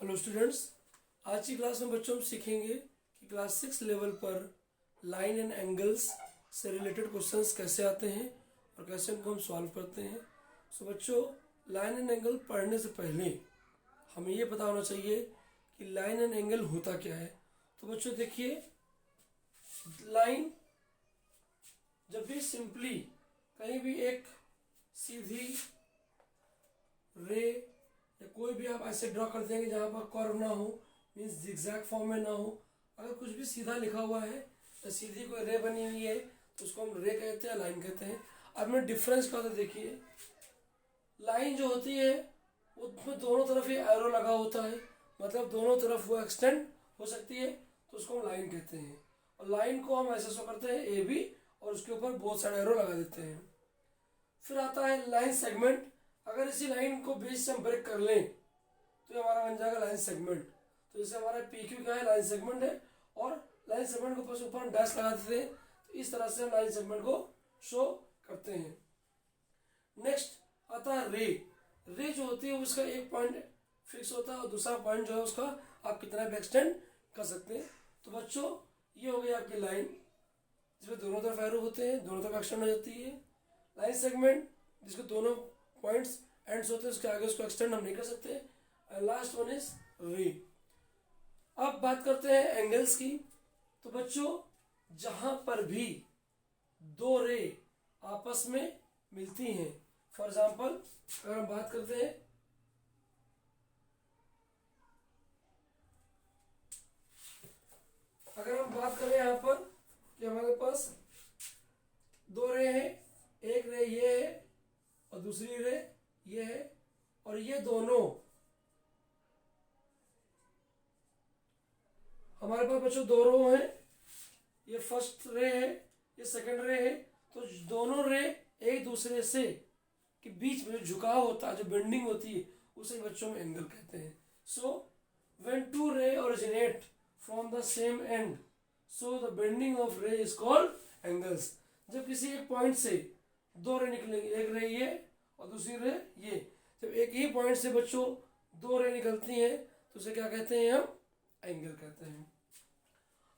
Hello students, आज की class में बच्चों हम सीखेंगे कि क्लास 6 लेवल पर लाइन एंड एंगल्स से रिलेटेड क्वेश्चंस कैसे आते हैं और कैसे उनको हम सॉल्व करते हैं। सो बच्चों, लाइन एंड एंगल पढ़ने से पहले हमें ये पता होना चाहिए कि लाइन एंड एंगल होता क्या है। तो बच्चों देखिए, लाइन जब भी सिंपली कहीं भी एक सीधी रे या कोई भी आप ऐसे ड्रॉ कर देंगे जहाँ पर कर्व ना हो, मीन्स जिगजैग फॉर्म में ना हो। अगर कुछ भी सीधा लिखा हुआ है या सीधी कोई रे बनी हुई है तो उसको हम रे कहते हैं, लाइन कहते हैं। अब मैं डिफरेंस क्या होता है देखिए, लाइन जो होती है उसमें दोनों तरफ ये एरो लगा होता है, मतलब दोनों तरफ वो एक्सटेंड हो सकती है, तो उसको हम लाइन कहते हैं। और लाइन को हम ऐसे शो करते हैं ए बी, और उसके ऊपर बहुत सारे एरो लगा देते हैं। फिर आता है लाइन सेगमेंट। अगर इसी लाइन को बीच से हम ब्रेक कर लें तो ये हमारा बन जाएगा लाइन सेगमेंट। तो जैसे हमारा पी क्यू क्या है, लाइन सेगमेंट है, और लाइन सेगमेंट के ऊपर हम डैश लगा देते हैं, तो इस तरह से हम लाइन सेगमेंट को शो करते हैं। नेक्स्ट आता है रे। रे जो होती है उसका एक पॉइंट फिक्स होता है और दूसरा पॉइंट जो है उसका आप कितना भी एक्सटेंड कर सकते हैं। तो बच्चों, ये हो गई आपकी लाइन जिसमें दोनों तरफ एरो होते हैं, दोनों तरफ एक्सटेंड हो जाती है। लाइन सेगमेंट जिसके दोनों पॉइंट्स एंड्स होते हैं, उसके आगे उसको एक्सटेंड हम नहीं कर सकते। एंड लास्ट वन इज रे। अब बात करते हैं एंगल्स की। तो बच्चों, जहां पर भी दो रे आपस में मिलती हैं, फॉर एग्जाम्पल अगर हम बात करते हैं यहाँ पर कि हमारे पास दो रे हैं, एक रे ये है और दूसरी रे ये है, और ये दोनों हमारे पास बच्चों दो रो हैं, ये फर्स्ट रे है, ये सेकंड रे है। तो दोनों रे एक दूसरे से के बीच में जो झुकाव होता है, जो बेंडिंग होती है, उसे बच्चों में एंगल कहते हैं। सो व्हेन टू रे originate from the same and, so the bending of रे इज कॉल्ड एंगल्स। जब किसी एक पॉइंट से दो रे निकलेंगे, एक रे ये और दूसरी रे ये, जब एक ही पॉइंट से बच्चों दो रे निकलती हैं तो उसे क्या कहते हैं, हम एंगल कहते हैं।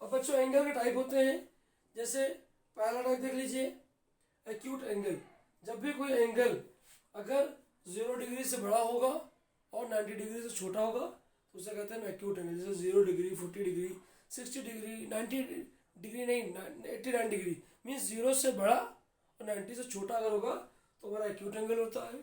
और बच्चों एंगल के टाइप होते हैं, जैसे पहला टाइप देख लीजिए, एक्यूट एंगल। जब भी कोई एंगल अगर 0 डिग्री से बड़ा होगा और 90 डिग्री से छोटा होगा तो उसे कहते हैं एक्यूट एंगल। जैसे 0 डिग्री, 40 डिग्री, 60 डिग्री, 90 डिग्री नहीं, 89 डिग्री, मीन्स 0 से बड़ा और 90 से छोटा अगर होगा तो हमारा एक्यूट एंगल होता है।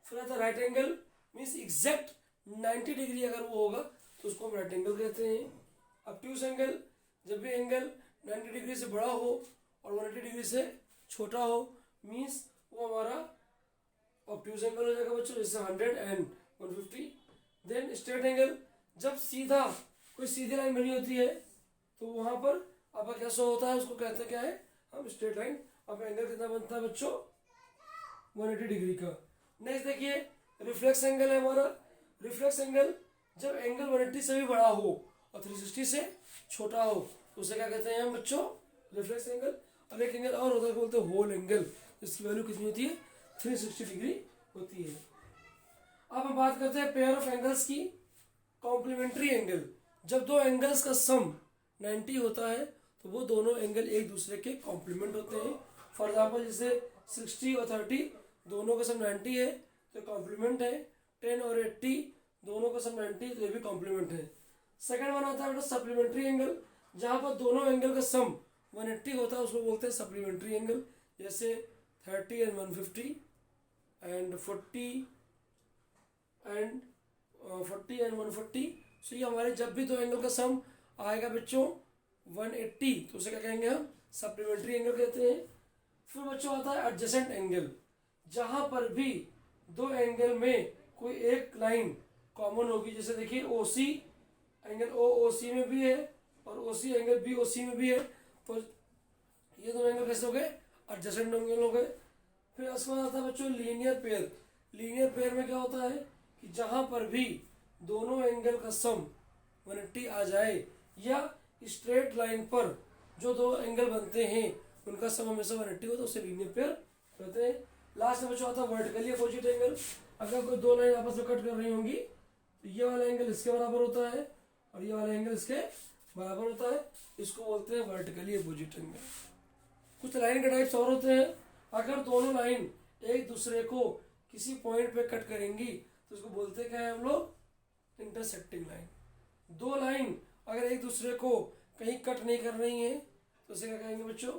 फिर आता है right angle, means exact 90 degree अगर वो होगा तो उसको हम राइट एंगल कहते हैं। ऑब्ट्यूज एंगल, जब भी एंगल 90 डिग्री से बड़ा हो और 180 डिग्री से छोटा हो, मीन्स वो हमारा ऑब्ट्यूज एंगल हो जाएगा बच्चों, जैसे 100 एंड 150। देन स्ट्रेट एंगल, जब सीधा कोई सीधी लाइन बनी होती है तो वहां पर आपका क्या शो होता है, उसको कहते हैं क्या है, हम स्ट्रेट लाइन। अब एंगल कितना बनता है बच्चों, 180 डिग्री का। नेक्स्ट देखिए, रिफ्लेक्स एंगल है हमारा। रिफ्लेक्स एंगल, जब एंगल 180 से भी बड़ा हो और 360 से छोटा हो तो उसे क्या कहते हैं हम बच्चों, रिफ्लेक्स एंगल। और एक एंगल और होता है, बोलते हैं होल एंगल, जिसकी वैल्यू कितनी होती है, 360 डिग्री होती है। अब हम बात करते हैं पेयर ऑफ एंगल्स की। कॉम्प्लीमेंट्री एंगल, जब दो एंगल्स का सम 90 होता है तो वो दोनों एंगल एक दूसरे के कॉम्प्लीमेंट होते हैं। फॉर एग्जाम्पल जैसे 60 और 30 दोनों का सम 90 है तो कॉम्प्लीमेंट है। 10 और 80 दोनों का सम 90 तो ये भी कॉम्प्लीमेंट है। सेकंड वन आता है बेटा सप्लीमेंट्री एंगल, जहां पर दोनों एंगल का सम 180 होता है उसको बोलते हैं सप्लीमेंट्री एंगल। जैसे 30 एंड 150 एंड 40 एंड 140। सो ये हमारे जब भी दो एंगल का सम आएगा बच्चों 180 तो उसे क्या कहेंगे, हम सप्लीमेंट्री एंगल कहते हैं। फिर बच्चों आता है एडजेसेंट एंगल, जहां पर भी दो एंगल में कोई एक लाइन कॉमन होगी। जैसे देखिए ओसी एंगल ओ ओसी में भी है और ओसी एंगल बी ओसी में भी है, तो ये दोनों एंगल कैसे हो गए, एडजेसेंट एंगल हो गए। फिर उसके बाद आता है बच्चों लीनियर पेयर। लीनियर पेयर में क्या होता है कि जहां पर भी दोनों एंगल का सम 180 आ जाए, या स्ट्रेट लाइन पर जो दो एंगल बनते हैं उनका सम हमेशा 180 हो तो उसे लीनियर पेयर कहते हैं। लास्ट में बच्चों आता है वर्टिकली अपोजिट एंगल। अगर कोई दो लाइन आपस में कट कर रही होंगी तो ये वाला एंगल इसके बराबर होता है और ये वाला एंगल इसके बराबर होता है। इसको बोलते हैं वर्टिकली अपोजिट एंगल। कुछ लाइन के टाइप्स और होते हैं। अगर दोनों लाइन एक दूसरे को किसी पॉइंट पे कट करेंगी तो उसको बोलते हैं क्या है हम लोग, इंटरसेक्टिंग लाइन। दो लाइन अगर एक दूसरे को कहीं कट नहीं कर रही है तो उसे क्या कहेंगे बच्चों,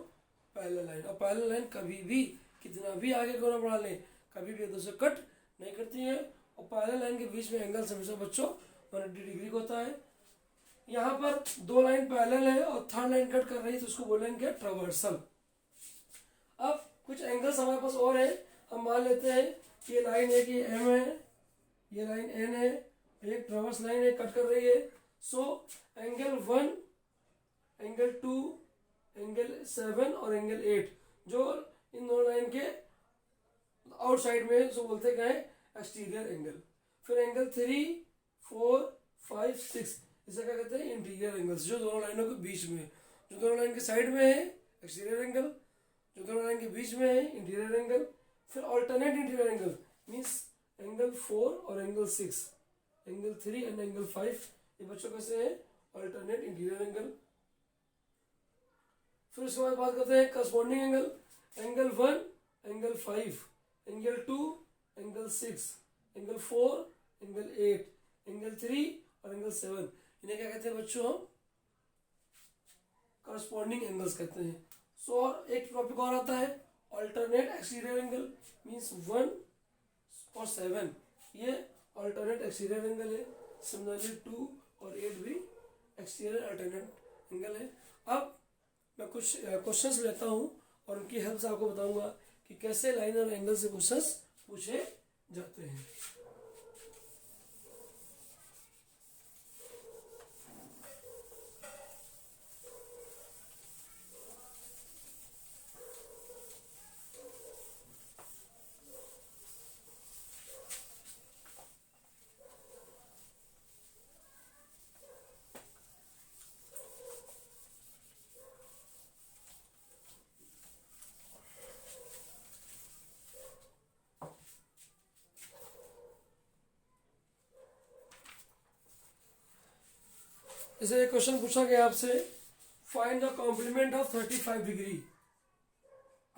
पैरेलल लाइन। और पैरेलल लाइन कभी भी कितना भी आगे क्यों ना बढ़ा लें, कभी भी एक दूसरे कट नहीं करती है। और पैरेलल लाइन के बीच में एंगल हमेशा बच्चों 180 डिग्री का होता है। यहाँ पर दो लाइन पैरेलल है और थर्ड लाइन कट कर रही है तो उसको बोलेंगे ट्रावर्सल। अब कुछ एंगल्स हमारे पास और है। हम मान लेते हैं कि ये लाइन है कि एम है, ये लाइन एन है, एक ट्रावर्स लाइन है कट कर रही है। सो एंगल 1, एंगल 2, एंगल 7 और एंगल 8 जो इन दोनों लाइन के आउटसाइड में सो बोलते क्या है, एक्सटीरियर एंगल। फिर एंगल 3, 4, 5, 6 इसे क्या कहते हैं, इंटीरियर एंगल्स, जो दोनों लाइनों के बीच में, जो दोनों लाइन के साइड में है एक्सटीरियर एंगल, जो दोनों लाइन के बीच में है इंटीरियर एंगल। फिर alternate interior angle means angle 4 और एंगल 6, एंगल 3 एंड एंगल 5 ये बच्चों कैसे है, ऑल्टरनेट इंटीरियर एंगल। फिर उसके बाद बात करते हैं corresponding angle. Angle 1, angle 5, angle 2, angle 6, angle 4, angle 8, angle 3 और एंगल 7 इन्हें क्या कहते हैं बच्चों, हम करस्पॉन्डिंग एंगल्स कहते हैं। सो और एक टॉपिक और आता है ऑल्टरनेट एक्सटीरियर एंगल मीन्स 1 और 7 ये ऑल्टरनेट एक्सटीरियर एंगल है। सिमिलरली 2 और 8 भी एक्सटीरियर अल्टरनेट एंगल है। अब मैं कुछ क्वेश्चंस लेता हूँ और उनकी हेल्प से आपको बताऊंगा कि कैसे लाइन और एंगल से क्वेश्चंस पूछे जाते हैं। जैसे एक क्वेश्चन पूछा गया आपसे, find the complement of 35 degree.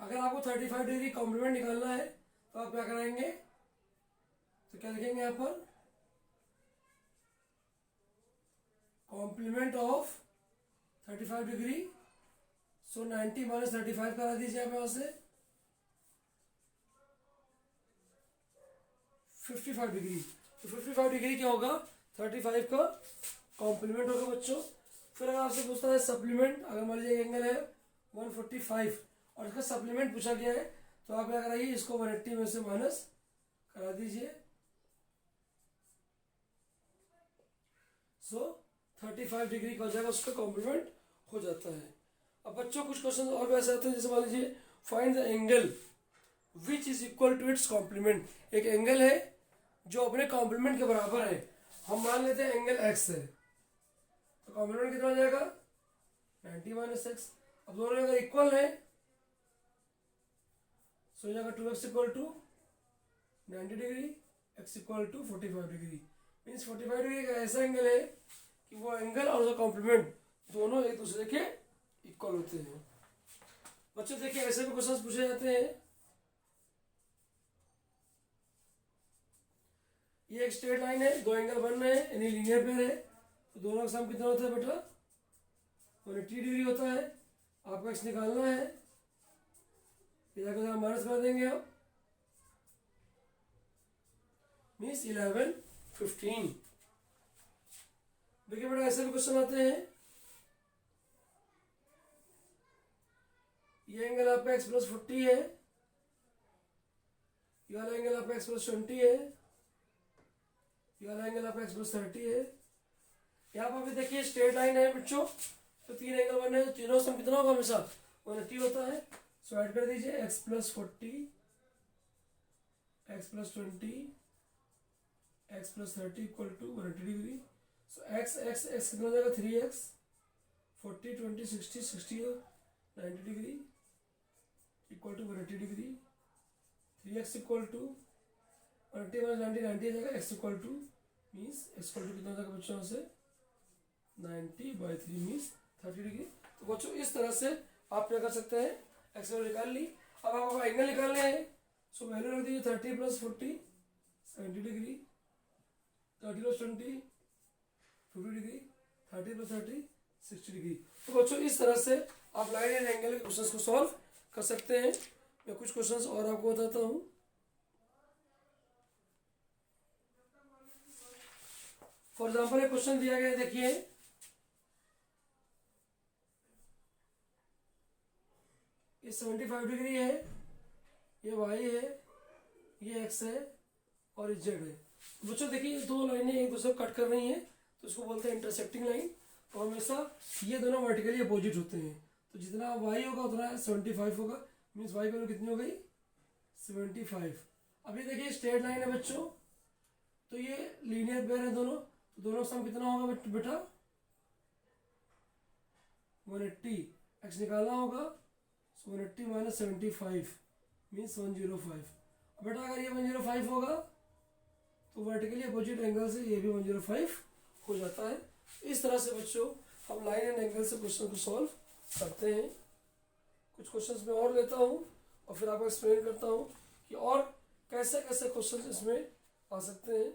अगर आपको 35 डिग्री कॉम्प्लीमेंट निकालना है तो आप क्या कराएंगे, तो क्या लिखेंगे यहाँ पर, complement of 35 degree. So 90 minus 35 करा दीजिए आप यहाँ से 55 डिग्री। तो 55 डिग्री क्या होगा, 35 का कॉम्प्लीमेंट होगा बच्चों। फिर अगर आपसे पूछता है सप्लीमेंट, अगर मान लीजिए एंगल है 145 और इसका सप्लीमेंट पूछा गया है तो आप क्या कराइए, इसको 180 में से माइनस करा दीजिए। सो 35 डिग्री का हो जाएगा, उसका कॉम्प्लीमेंट हो जाता है। अब बच्चों कुछ क्वेश्चन और भी ऐसे आते हैं, जैसे मान लीजिए find the angle which is equal to its complement. एक एंगल है जो अपने कॉम्प्लीमेंट के बराबर है। हम मान लेते हैं एंगल एक्स है तो कॉम्प्लीमेंट कितना हो जाएगा, 90 माइनस एक्स। अब दोनों अगर इक्वल है सो हो जाएगा 2x equal to 90 degree, x equal to 45 degree. Means 45 degree का ऐसा एंगल है कि वो एंगल और उसका कॉम्प्लीमेंट दोनों एक दूसरे के इक्वल होते हैं। बच्चों देखिए ऐसे भी क्वेश्चन पूछे जाते हैं। ये एक स्ट्रेट लाइन है, दो एंगल बन रहे हैं यानी लीनियर पेयर है, तो दोनों का सम कितना होता है बेटा, 180 डिग्री होता है। आपको एक्स निकालना है, इधर माइनस कर देंगे आप, मीन्स 11, 15। देखिए बेटा ऐसे भी क्वेश्चन आते हैं, ये एंगल आपका x प्लस 40 है, ये वाला एंगल आपका x प्लस 20 है, ये वाला एंगल आपका x प्लस 30 है। यहाँ पर भी देखिए स्ट्रेट लाइन है बच्चों, तो तीन एंगल बने हैं, तो तीनों सम कितना होगा, हमेशा 180 होता है। सो ऐड कर दीजिए x plus 40, x plus 20, x plus 30 equal to 180 degree. So x x x कितना हो जाएगा, 3x, 40, 20, 60, 60 90 degree equal to 180 degree. 3x equal to 180 minus 90 90 आ जाएगा, x equal to means x equal to कितना था बच्चों यहाँ से 90/3 मीन्स 30 डिग्री। तो बच्चों इस तरह से आप क्या कर सकते हैं, एक्सक्वल निकाल ली। अब आपको एंगल निकालने हैं, सो वैल्यू रख दीजिए 30 + 40 70 डिग्री, 30 + 20 50 डिग्री, 30 + 30 60 डिग्री। तो बच्चों इस तरह से आप लाइन एंड एंगल के क्वेश्चंस को सॉल्व कर सकते हैं। मैं कुछ क्वेश्चंस और आपको बताता हूँ। फॉर एग्जाम्पल एक क्वेश्चन दिया गया है, देखिए ये 75 डिग्री है, ये वाई है, ये एक्स है और ये जेड है। तो बच्चों देखिए दो लाइनें एक दूसरे को कट कर रही हैं, तो इसको बोलते हैं इंटरसेक्टिंग लाइन। और हमेशा ये दोनों वर्टिकली अपोजिट होते हैं, तो जितना वाई होगा उतना 75 होगा, मीन्स वाई वैल्यू कितनी हो गई 75। अब ये देखिए स्ट्रेट लाइन है बच्चों, तो ये लीनियर पेयर है दोनों, तो दोनों सम कितना होगा बेटा 180। एक्स निकालना होगा, 180 - 75 मीन्स 105। अब बेटा अगर ये 105 होगा तो वर्टिकली अपोजिट एंगल से ये भी 105 हो जाता है। इस तरह से बच्चों हम लाइन एंड एंगल से क्वेश्चन को सॉल्व करते हैं। कुछ क्वेश्चंस मैं और लेता हूँ और फिर आपको एक्सप्लेन करता हूँ कि और कैसे कैसे क्वेश्चंस इसमें आ सकते हैं।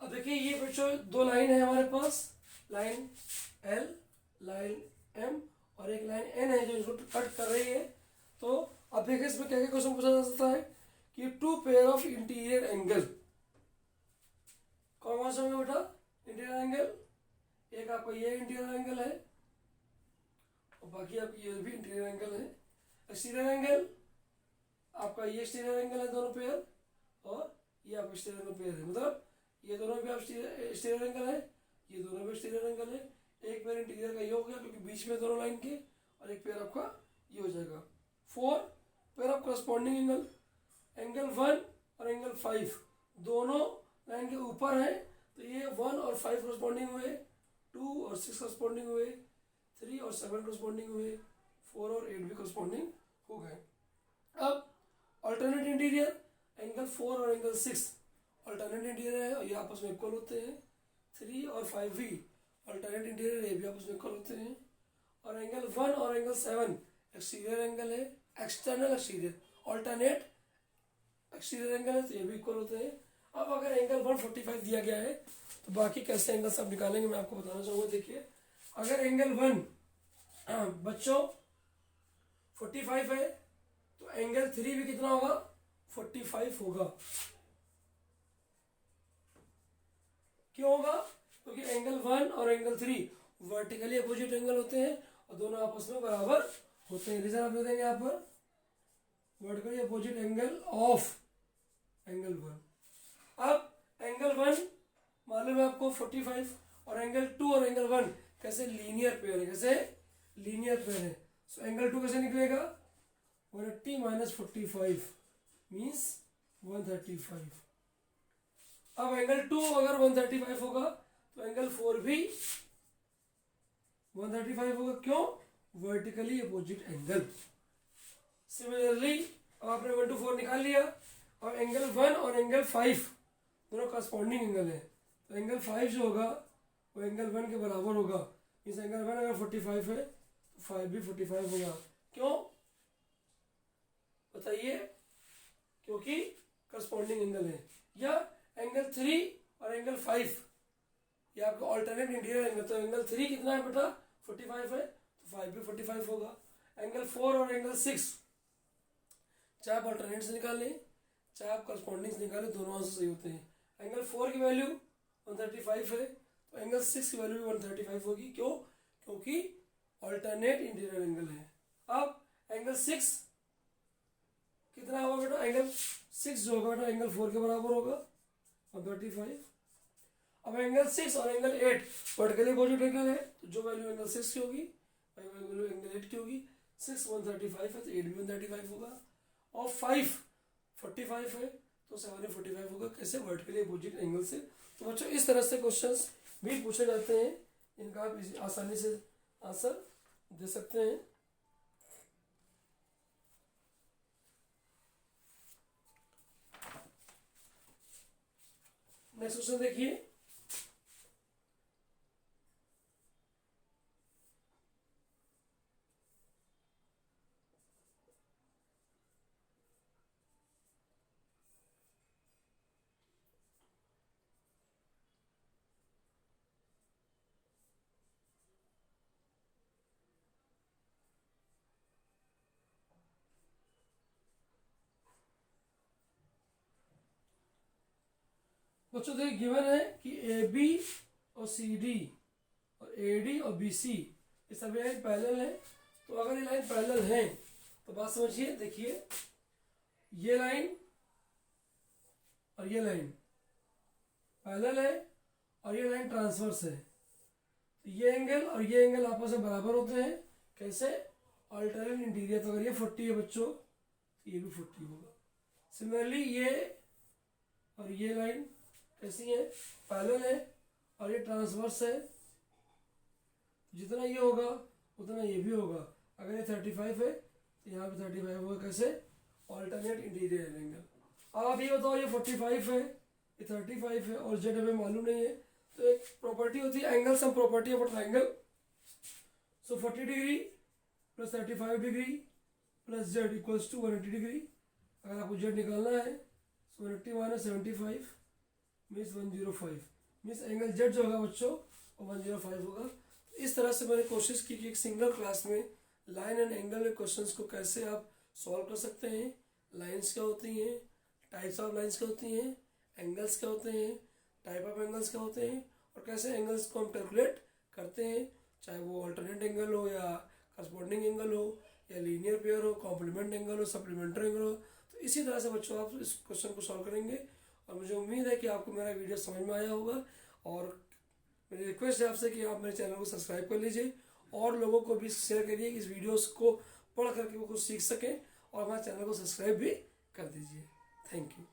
अब देखिए ये बच्चों दो लाइन है हमारे पास, लाइन एल, लाइन एम और एक लाइन एन है जो इसको कट कर रही है। तो अब देखिए इसमें क्या क्या क्वेश्चन पूछा जा सकता है कि two pair of interior angle, कौन कौन सा होंगे बेटा इंटीरियर एंगल, एक आपका ये इंटीरियर एंगल है और बाकी आपकी ये भी इंटीरियर एंगल है। एक्सटीरियर एंगल आपका ये एक्सटीरियर एंगल है दोनों पेयर, और ये आपका एक्सटीरियर एंगल पेयर है, मतलब ये दोनों भी आप एक्सटीरियर एंगल है, ये दोनों भी एक्सटीरियर एंगल है। एक पेयर इंटीरियर का ये हो गया क्योंकि बीच में दोनों लाइन के, और एक पेयर आपका ये हो जाएगा। 4 pair of corresponding angle, angle 1 और एंगल 5 दोनों लाइन के ऊपर है, तो ये 1 और 5 करस्पॉन्डिंग हुए, 2 और 6 करस्पॉन्डिंग हुए, 3 और 7 करस्पॉन्डिंग हुए, 4 और 8 भी करस्पॉन्डिंग हो गए। अब अल्टरनेट इंटीरियर एंगल 4 और एंगल 6 अल्टरनेट इंटीरियर है और ये आपस में इक्वल होते हैं। 3 और 5 भी अल्टरनेट इंटीरियर ये भी आपस में इक्वल होते हैं। और एंगल 1 और एंगल 7 एक्सटीरियर एंगल है, external exterior alternate exterior angle है, तो ये भी इक्वल होते हैं। अब अगर एंगल 145 दिया गया है तो बाकी कैसे एंगल सब निकालेंगे मैं आपको बताना चाहूँगा। देखिए अगर एंगल 1 बच्चों 45 है तो एंगल 3 भी कितना होगा 45 होगा। क्यों होगा, क्योंकि एंगल 1 और एंगल 3 वर्टिकली अपोजिट एंगल होते हैं और दोनों आपस में बराबर होते हैं। रीजन आप दे देंगे यहाँ पर, vertically opposite angle of angle 1। अब एंगल 1 मालूम है आपको 45 और एंगल 2 और एंगल 1 कैसे लीनियर पेयर है, कैसे लीनियर पेयर है। सो एंगल 2 कैसे निकलेगा 180 - 45 मीन्स 135। अब एंगल 2 अगर 135 होगा तो एंगल 4 भी 135 होगा। क्यों, वर्टिकली अपोजिट एंगल। सिमिलरली अब आपने 1 to 4 निकाल लिया और एंगल 1 और एंगल 5 दोनों करस्पॉन्डिंग एंगल है, तो एंगल 5 जो होगा वो एंगल 1 के बराबर होगा। इस एंगल 1 अगर 45 है तो 5 भी 45 होगा। क्यों बताइए, क्योंकि करस्पॉन्डिंग एंगल है। या एंगल 3 और एंगल 5 ये आपका ऑल्टरनेट इंटीरियर एंगल, तो एंगल 3 कितना है बेटा 45 है, तो 5 भी 45 होगा। एंगल 4 और एंगल 6 चाहे आप ऑल्टरनेट से निकालें चाहे आप करस्पॉन्डिंग से निकालें, दोनों आंसर सही होते हैं। एंगल 4 की वैल्यू 135 है, तो एंगल 6 की वैल्यू भी 135 होगी। क्यों? क्योंकि ऑल्टरनेट इंटीरियर एंगल है। अब एंगल 6 कितना होगा बेटा, एंगल 6 जो होगा बेटा एंगल 4 के बराबर होगा 135। अब एंगल 6 और एंगल 8 वर्टिकली अपोजिट एंगल है, तो जो वैल्यू एंगल 6 की होगी वैल्यू एंगल 8 की होगी। 6 135 है तो 8 भी 135 होगा, और 5 45 है तो 7 भी 45 होगा। कैसे? वर्टिकली अपोजिट एंगल से। तो बच्चों इस तरह से क्वेश्चंस भी पूछे जाते हैं, इनका आप आसानी से आंसर दे सकते हैं। नेक्स्ट क्वेश्चन देखिए, बच्चों देखिए गिवन है कि ए बी और सी डी और ए डी और बी सी ये सभी लाइन पैरेलल है। तो अगर ये लाइन पैरेलल है तो बात समझिए, देखिए ये लाइन और ये लाइन पैरेलल है और ये लाइन ट्रांसवर्स है, तो ये एंगल और ये एंगल आपस में बराबर होते हैं। कैसे? Alternate interior. तो अगर ये 40 है बच्चों तो ये भी 40 होगा। सिमिलरली ये और ये लाइन कैसी है? पैरेलल है और ये ट्रांसवर्स है, जितना ये होगा उतना ये भी होगा। अगर ये 35 है तो यहाँ पे 35 होगा। कैसे? Alternate interior angle. अब आप ये बताओ, ये 45 है ये 35 है और जेड हमें मालूम नहीं है, तो एक प्रॉपर्टी होती है angle sum property of triangle. So 40 degree plus 35 degree plus Z equals to 180 degree. अगर आपको जेड निकालना है so 180 minus 75 means 105, means angle Z जो होगा बच्चों वो 105 होगा। इस तरह से मैंने कोशिश की कि एक सिंगल क्लास में लाइन एंड एंगल के क्वेश्चंस को कैसे आप सॉल्व कर सकते हैं। लाइंस क्या होती हैं, टाइप्स ऑफ लाइंस क्या होती हैं, एंगल्स क्या होते हैं, टाइप ऑफ एंगल्स क्या होते हैं, और कैसे एंगल्स को हम कैलकुलेट करते हैं, चाहे वो अल्टरनेट एंगल हो या करस्पॉन्डिंग एंगल हो या लीनियर पेयर हो, कॉम्प्लीमेंट एंगल हो, सप्लीमेंट्री एंगल हो। तो इसी तरह से बच्चों आप इस क्वेश्चन को सॉल्व करेंगे, और मुझे उम्मीद है कि आपको मेरा वीडियो समझ में आया होगा। और मेरी रिक्वेस्ट है आपसे कि आप मेरे चैनल को सब्सक्राइब कर लीजिए और लोगों को भी शेयर करिए, इस वीडियोस को पढ़ करके वो कुछ सीख सकें, और हमारे चैनल को सब्सक्राइब भी कर दीजिए। Thank you.